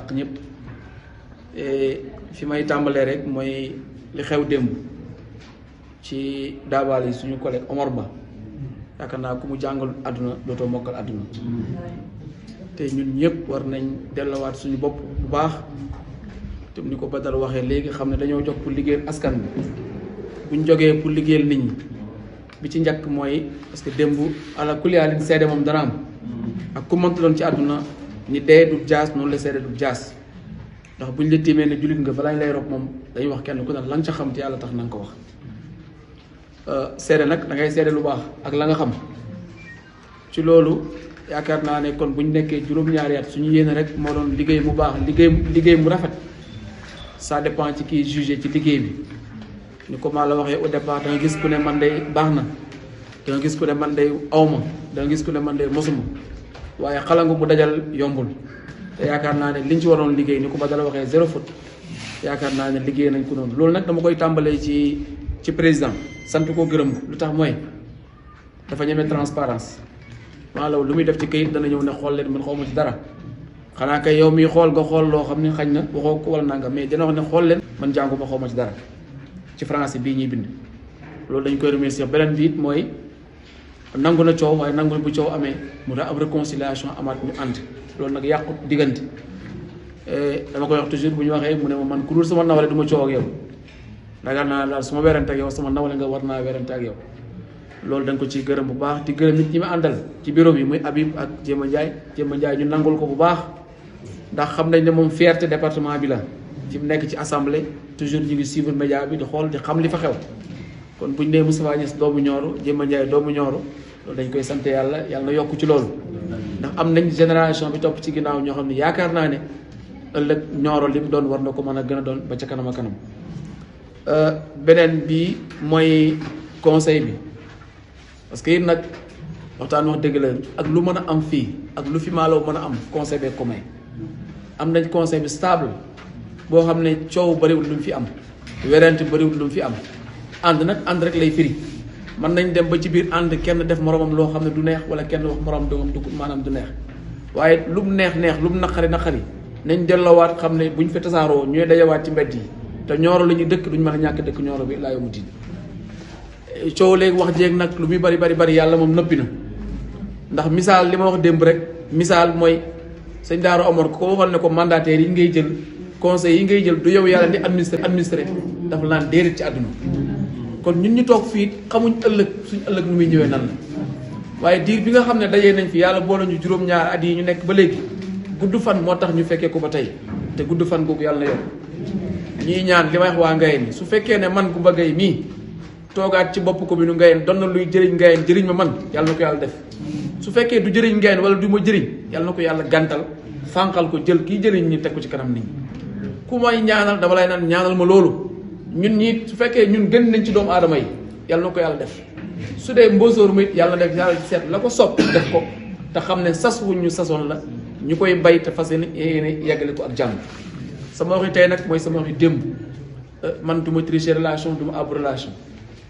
àq ñëpp fi may tàmbalee rek mooy li xew démb ci daabaal yi suñu collègue Omar Ba yaakaar naa ku mu jàngal àdduna dootoo mokkal àdduna te ñun ñëpp war nañ delluwaat suñu bopp bu baax te ni ko Badara waxee léegi xam ne dañoo jóg pour liggéeyal askan bi buñ jógee pour liggéeyal nit ñi bi ci njëkk mooy parce que démb ala kuliyaalin seede moom dana am ak ku mënta doon ci àdduna ni dee du jaas noonu la seede du jaas ndax buñ la tiimee ne jullit nga balaa ñu lay rob moom dañuy wax kenn ku ne la nga ca xam te yàlla tax na nga ko wax seede nag da ngay seede lu baax ak la nga xam ci loolu yaakaar naa ne kon bu ñu nekkee juróom-ñaari at suñu yéene rek moo doon liggéey mu baax liggéey mu rafet ça dépend ci kii jugé ci liggéey bi ni ko maa la waxee au départ da nga gis ku ne man day baax na da nga gis ku ne man day awma da nga gis ku ne man day mosuma waaye xalangu bu dajal yombul te yaakaar naa ne liñ ci waroon liggéey ni ko ba dala waxee zéro faute yaakaar naa ne liggéey nañ ko noonu loolu nag dama koy tàmbalee ci président sant ko gërëm ko lu tax mooy dafa ñeme transparence maanaam lu muy def ci kayit dana ñëw ne xool leen man xawma ci dara xanaa kay yow miy xool nga xool loo xam ne xañ na waxoo ko wala nanga mais dina wax ne xool leen man jànguma xawma ci dara ci français bii ñuy bind loolu dañ koy remercier beneen bi it mooy nangu na coow waaye nangu na bu coow amee mu daa am réconciliation amaat ñu ànd loolu nag yàqut diggante dama koy wax toujours bu ñu waxee mu ne ma man ku dul sama nawale du ma coow ak yow ragal naa daal su ma werante ak yow sama nawale nga war naa werante ak yow loolu dañ ko ciy gërëm bu baax di gërëm nit ñi ma àndal ci bureau bi muy Habib ak Jéema Ndiaye ñu nangul ko bu baax ndax xam nañ ne moom fierté département bi la fi mu nekk ci assemblée toujours ñu ngi suivre média bi di xool di xam li fa xew kon bu ñu nee Moustapha Niasse doomu Nioro Jéema Ndiaye doomu Nioro loolu dañ koy sant yàlla na yokk ci loolu ndax am nañ génération bi topp ci ginnaaw ñoo xam ne yaakaar naa ne ëllëg Nioro li mu doon war na ko mën a gën a doon ba ca kanam a kanam beneen bi mooy conseil bi parce que it nag waxtaan wax dëgg la ak lu mën a am fii ak lu fi maaloo mën a am conseil bee ko may am nañ conseil bi stable boo xam ne coow bariwul lu mu fi am werante bariwul lu mu fi am ànd nag ànd rek lay firi mën nañ dem ba ci biir ànd kenn def moromam loo xam ne du neex wala kenn wax morom doomam du maanaam du neex waaye lu mu neex lu mu naqari nañ delloowaat xam ne buñ fi tasaaroo ñooy dajawaat ci mbedd yi te Nioro la ñuy dëkk duñ mën a ñàkk dëkk Nioro bi laa yomu tiit coow léegi wax jéeg nag lu muy bari yàlla moom nëppi na ndax misaal li ma wax démb rek misaal mooy sëñ Daara Omar ko waxoon ne ko mandataire yi ngay jël conseil yi ngay jël du yow yàlla di administré dafa naan déedéet ci àdduna kon ñun ñu toog fii xamuñ suñ ëllëg nu muy ñëwee nan la waaye diir bi nga xam ne dajee nañ fi yàlla boole ñu juróom-ñaar at yi ñu nekk ba léegi gudd fan moo tax ñu fekkee ko ba tey te gudd fan googu yàlla na yokk ñii ñaan li may wax waa Ngayeen ni su fekkee ne man Coumba Gaye mii toogaat ci bopp commune Ngayeen doon na luy jëriñ Ngayeen jëriñ ma man yàlla na ko yàlla def su fekkee du jëriñ Ngayeen wala du ma jëriñ yàlla na ko yàlla gàntal fànqal ko jël kii jëriñ ñi teg ko ci kanam nit ñi ku may ñaanal dama lay naan ñaanal ma loolu ñun ñii su fekkee ñun gën nañ ci doomu aadama yi yàlla na ko yàlla def su dee mbosóor mi yàlla na def yàlla seet la ko sopp def ko te xam ne sas wuñ ñu sasoon la ñu koy bay te fas yéene yeggale ko ak jàmm sama waxi tey nag mooy sama waxi démb man du ma tricher relation du ma ab relation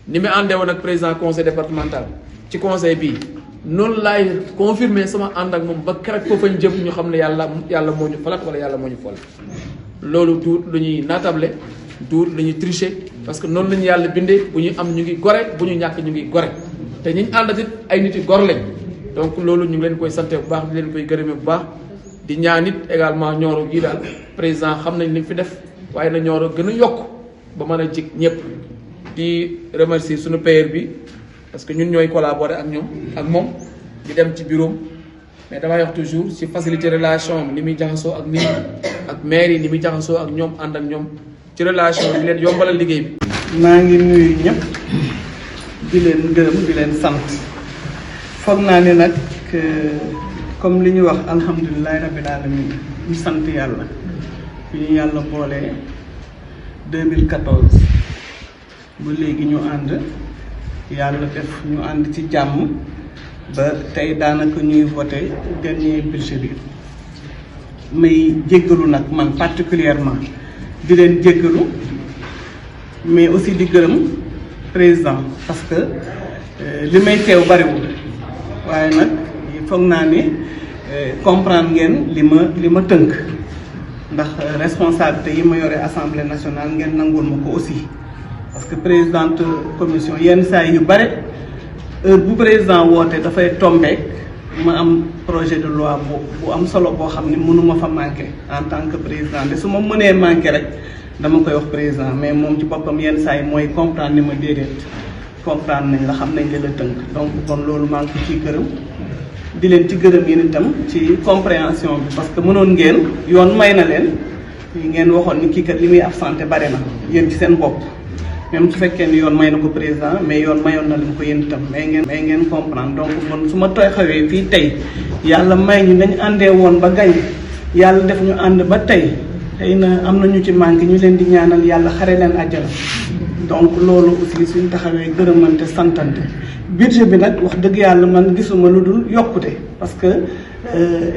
ni mu àndee woon ak président conseil départemental ci conseil bii noonu laay confirmer sama ànd ak moom ba keroog foofa ñu jëm ñu xam ne yàlla moo ñu falat wala yàlla moo ñu fol loolu duut lu ñuy naatable duut lu ñuy tricher parce que noonu la ñu yàlla bindee bu ñu am ñu ngi gore bu ñu ñàkk ñu ngi gore te ñi ñu àndat it ay nit yi gor lañ donc loolu ñu ngi leen koy sante bu baax di leen koy gërëme bu baax di ñaan it également Nioro gii daal président xam nañ li fi def waaye na Nioro gën a yokk ba mën a jig ñëpp di remercier suñu payeur bi parce que ñun ñooy collaborer ak ñoom ak moom di dem ci bureau mais damay wax toujours ci faciliter relation ni muy jaxasoo ak nit ak maire yi ni muy jaxasoo ak ñoom ànd ak ñoom ci relation bi leen yombalal liggéey bi. maa ngi nuyu ñëpp di leen gërëm di leen sant foog naa ne nag comme li ñu wax alhamdulilah rabbil alamin ñu sant yàlla fi ñu yàlla boolee 2014 ba léegi ñu ànd yàlla def ñu ànd ci jàmm ba tey daanaka ñuy voté dernier budget bi may jéggalu nag man particulièrement di leen jéggalu mais aussi di gërëm président parce que li may teew bariwul waaye nag foog naa ne comprendre ngeen li ma tënk ndax responsabilité yi ma yore assemblée nationale ngeen nangul ma ko aussi parce que présidente commission yenn saa yu bare heure bu président woote dafay tombeek ma am projet de loi bu am solo boo xam ne mënuma fa manqué en tant que président de su ma mënee manqué rek dama koy wax président mais moom ci boppam yenn saa yi mooy comprendre ni ma déedéet comprendre nañ la xam nañ la tënk donc kon loolu maa ngi ko ciy gërëm di leen ci gërëm yéen itam ci compréhension bi parce que mënoon ngeen yoon may na leen ngeen waxoon ni kii kat li muy absenté bare na yéen ci seen bopp même su fekkee ni yoon may na ko président mais yoon mayoon na leen ko yéen itam mais ngeen comprendre donc man su ma tooy xawee fii tey yàlla may ñu nañ àndee woon ba gañ yàlla def ñu ànd ba tey xëy na am na ñu ci manqué ñu leen di ñaanal yàlla xare leen àjjana donc loolu aussi suñ taxawee gërëmante santante budget bi nag wax dëgg yàlla man gisuma lu dul yokkute parce que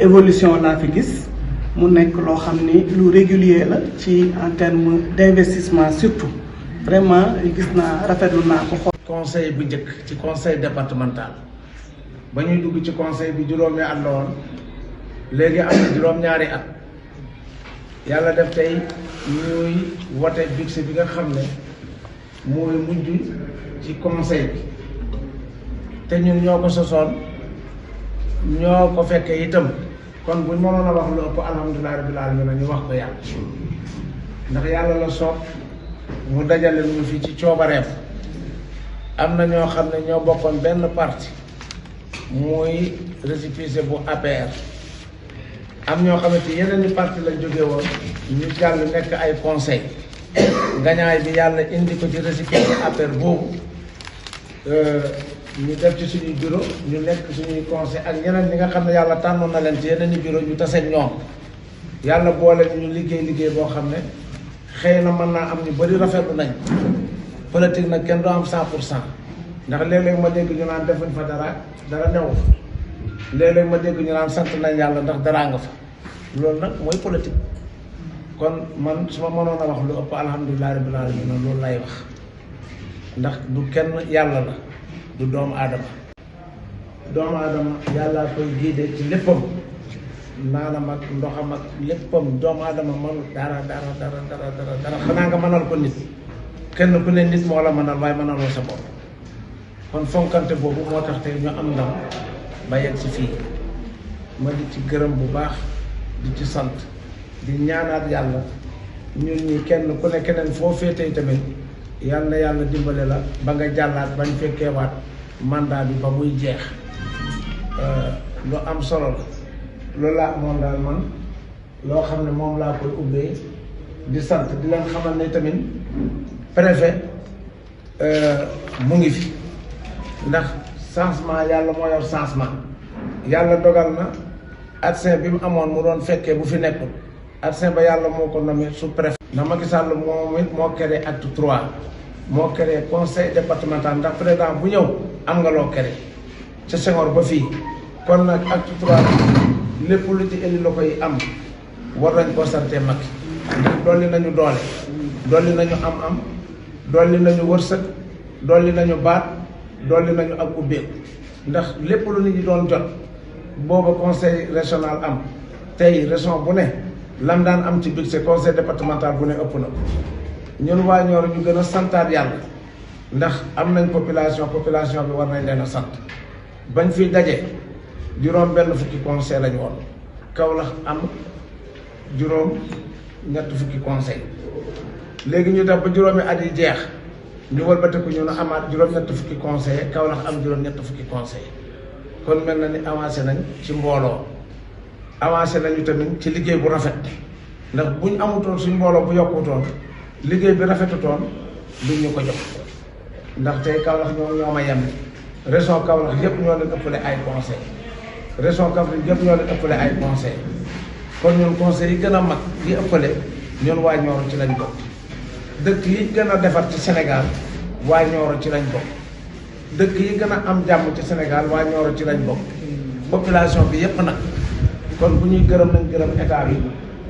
évolution laa fi gis mu nekk loo xam ni lu régulier la ci en terme d'investissement surtout vraiment gis naa rafetlu naa ko xool. conseil bu njëkk ci conseil départemental ba ñuy dugg ci conseil bi juróomi at la woon léegi am na juróom-ñaari at yàlla def tey ñuy wote budget bi nga xam ne mooy mujj ci conseil bi te ñun ñoo ko sosoon ñoo ko fekkee itam kon buñ mënoon a wax lu ëpp alhamdulilah rabbil alamin ñu wax ko yàlla ndax yàlla la soob mu dajale ñu fii ci coobareef am na ñoo xam ne ñoo bokkoon benn parti muy récépissé bu APR am ñoo xamante yeneen i parti lañ jóge woon ñu jàll nekk ay conseil ngañaay bi yàlla indi ko ci récépissé APR boobu ñu def ci suñuy bureau ñu nekk suñuy conseil ak ñeneen ñi nga xam ne yàlla tànnoon na leen ci yeneen i bureau ñu taseeg ñoom yàlla boole ñu liggéey boo xam ne xëy na mën naa am ñu bëri rafetlu nañ politique nag kenn du am 100% ndax léeg-léeg ma dégg ñu naan defuñ fa dara newu fa léeg-léeg ma dégg ñu naan sant nañ yàlla ndax daraa nga fa loolu nag mooy politique kon man su ma mënoon a wax lu ëpp alhamdulilah rabbil alamin loolu lay wax ndax du kenn yàlla la du doomu aadama yàlla koy guidé ci léppam naanam ak ndoxam ak léppam doomu aadama mënul dara xanaa nga mënal ko nit kenn ku ne nit moo la mënal waaye mënaloo sa bopp kon fonkante boobu moo tax tey ñu am ndam ba yegg si fii ma di ci gërëm bu baax di ci sant di ñaanaat yàlla ñun ñi kenn ku ne keneen foo féetee tamit yàlla na yàlla dimbale la ba nga jàllaat bañ fekkeewaat mandat bi ba muy jeex lu am solo la loolu laa amoon daal man loo xam ne moom laa koy ubbee di sant di leen xamal ne tamit préfet mu ngi fi ndax changement yàlla moo yor changement yàlla dogal na adjoint bi mu amoon mu doon fekkee bu fi nekkul adjoint ba yàlla moo ko nommé sous-préfet ndax Macky Sall moom it moo créé acte 3 moo créé conseil départemental ndax président bu ñëw am nga loo créé ca Senghor ba fii kon nag acte 3 lépp lu ci indi la koy am war nañ koo sante Macky ndax dolli nañu doole dolli nañu am dolli nañu wërsëg dolli nañu baat dolli nañu ak ubbeeku ndax lépp lu nit ñi doon jot booba conseil régional am tey région bu ne lam daan am ci budget conseil départemental bu ne ëpp na ñun waa Nioro ñu gën a santaat yàlla ndax am nañ population bi war nañ leen a sant bañ fi daje juróom benn fukki conseil lañu woon Kaolack am juróom ñett fukki conseil léegi ñu def ba juróomi at yi jeex ñu wëlbatiku ñu ne amaat juróom-ñett fukki conseil Kaolack am juróom-ñett fukki conseil kon mel na ni avancé nañ ci mbooloo avancé nañu tamit ci liggéey bu rafet ndax buñ amutoon suñ mbooloo bu yokkutoon liggéey bi rafetutoon duñ ñu ko jox ndax tey Kaolack ñoo ma yem région Kaolack yëpp ñoo leen ëppale ay conseil région Kaffrine yëpp ñoo leen ëppale ay conseil kon ñun conseil yi gën a mag yi ëppale ñun waa Nioro ci lañ bokk dëkk yi gën a defar ci Sénégal waa Nioro ci lañ bokk dëkk yi gën a am jàmm ci Sénégal waa Nioro ci lañ bokk population bi yëpp nag kon bu ñuy gërëm nañ gërëm état bi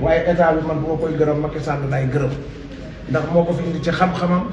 waaye état bi man bu ma koy gërëm Macky Sall lay gërëm ndax moo ko fi indi ci xam-xamam